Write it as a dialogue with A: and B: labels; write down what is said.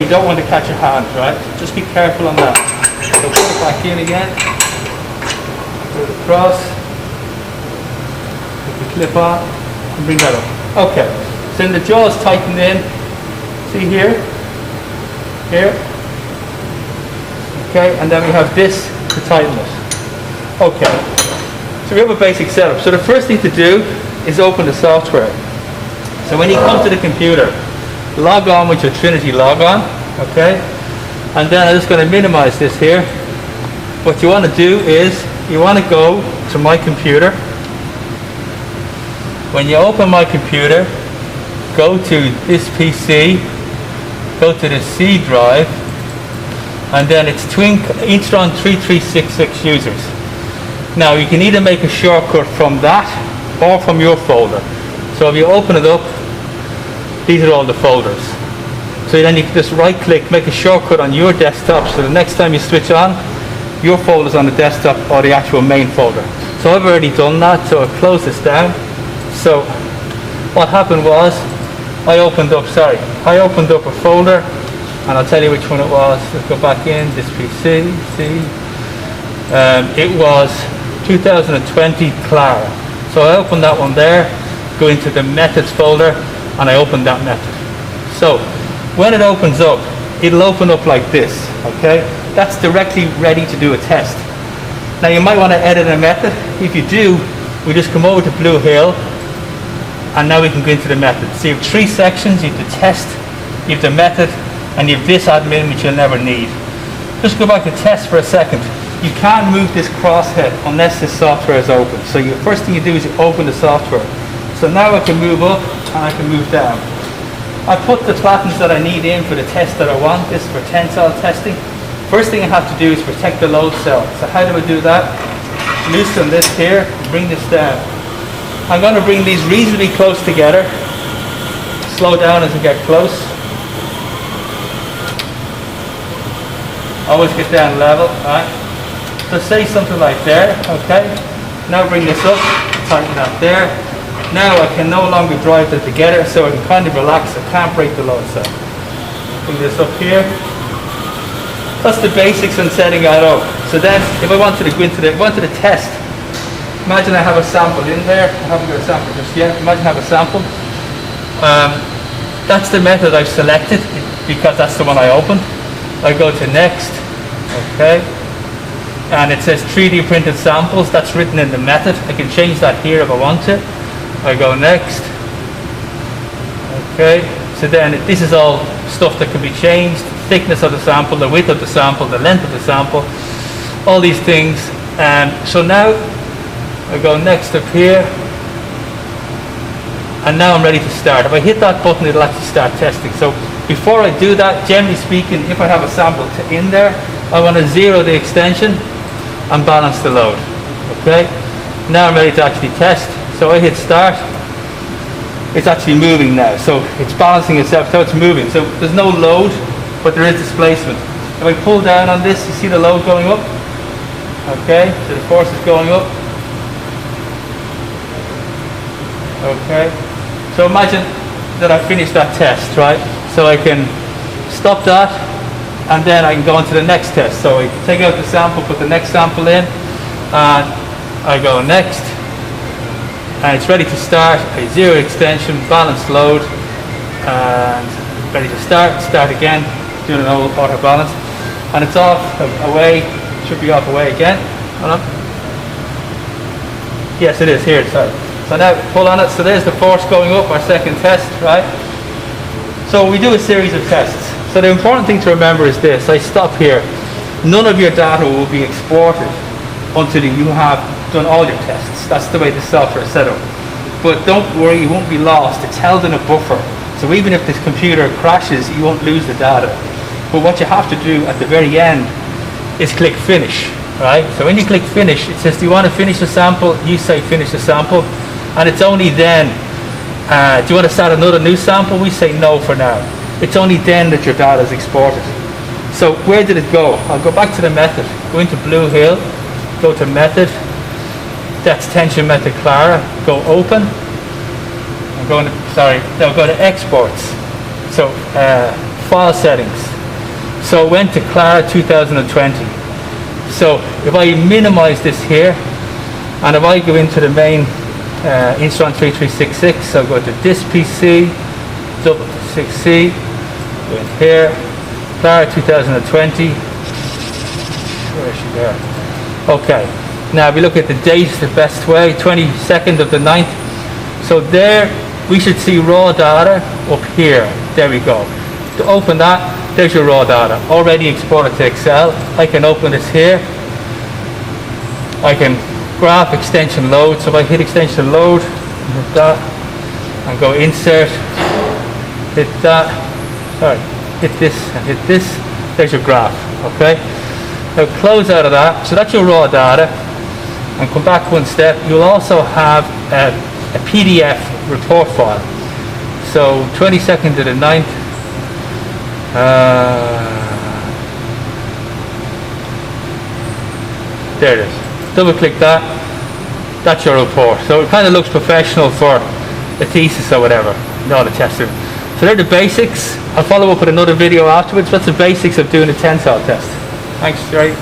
A: You don't want to catch your hand, right? Just be careful on that. So put it back in again. Put it across. Put the clip on and bring that up. Okay. So then the jaw is tightened in. See here? Here. Okay, and then we have this to tighten it. Okay. So we have a basic setup. So the first thing to do is open the software. So when you come to the computer, log on with your Trinity logon, okay? And then I'm just going to minimize this here. What you want to do is, you want to go to my computer. When you open my computer, go to this PC, go to the C drive, and then it's Instron 3366 users. Now you can either make a shortcut from that or from your folder. So if you open it up, these are all the folders. So then you can just right click, make a shortcut on your desktop, so the next time you switch on, your folder's on the desktop or the actual main folder. So I've already done that, so I'll close this down. So what happened was, I opened up a folder, and I'll tell you which one it was. Let's go back in, this PC, see. It was 2020 Clara. So I opened that one there, go into the methods folder, and I open that method. So when it opens up, it'll open up like this, okay? That's directly ready to do a test. Now you might want to edit a method. If you do, we just come over to Blue Hill, and now we can go into the method. So you have 3 sections. You have the test, you have the method, and you have this admin, which you'll never need. Just go back to test for a second. You can't move this crosshead unless this software is open. So the first thing you do is you open the software. So now I can move up and I can move down. I put the buttons that I need in for the test that I want. This is for tensile testing. First thing I have to do is protect the load cell. So how do I do that? Loosen this here, bring this down. I'm going to bring these reasonably close together. Slow down as I get close. Always get down level, right? So say something like there, okay? Now bring this up, tighten that there. Now I can no longer drive them together, so I can kind of relax. I can't break the load cell. Bring this up here. That's the basics on setting that up. So then, if I wanted to go into the test, imagine I have a sample in there. I haven't got a sample just yet. Imagine I have a sample. That's the method I've selected because that's the one I opened. I go to next, okay, and it says 3D printed samples. That's written in the method. I can change that here if I want to. I go next. Okay, so then this is all stuff that can be changed. Thickness of the sample, the width of the sample, the length of the sample, all these things. So now I go next up here, and now I'm ready to start. If I hit that button, it'll actually start testing. So before I do that, generally speaking, if I have a sample in there, I want to zero the extension and balance the load. Okay, now I'm ready to actually test. So I hit start. It's actually moving now. So it's balancing itself, so it's moving. So there's no load, but there is displacement. If I pull down on this, you see the load going up? Okay, so the force is going up. Okay, so imagine that I finished that test, right? So I can stop that, and then I can go on to the next test. So I take out the sample, put the next sample in, and I go next. And it's ready to start. A zero extension, balanced load, and ready to start. Start again, doing an auto balance, and it's off, away. Should be off, away again. Hold on. Yes, it is here. Sorry. So now pull on it. So there's the force going up. Our second test, right? So we do a series of tests. So the important thing to remember is this. I stop here. None of your data will be exported until you have done all your tests. That's the way the software is set up. But don't worry, you won't be lost. It's held in a buffer. So even if this computer crashes, you won't lose the data. But what you have to do at the very end is click finish, right? So when you click finish, it says, do you want to finish the sample? You say finish the sample. And it's only then, do you want to start another new sample? We say no for now. It's only then that your data is exported. So where did it go? I'll go back to the method. Go into Blue Hill, go to method. That's tension method Clara. Go open. I'm going to, sorry, now go to exports. So file settings. So it went to Clara 2020. So if I minimize this here, and if I go into the main Instron 3366, so go to this PC, double to 6C, go in here, Clara 2020. Where is she there? Okay. Now if we look at the date the best way, 22nd of the 9th. So there we should see raw data up here. There we go. To open that, there's your raw data. Already exported to Excel. I can open this here. I can graph extension load. So if I hit extension load, hit that, and go insert, hit that, sorry, hit this and hit this, there's your graph, okay? Now close out of that, so that's your raw data, and come back one step, you'll also have a PDF report file. So 22nd to the 9th, there it is. Double click that, that's your report. So it kind of looks professional for a thesis or whatever, not a tester. So they're the basics. I'll follow up with another video afterwards. That's the basics of doing a tensile test. Thanks, Jerry.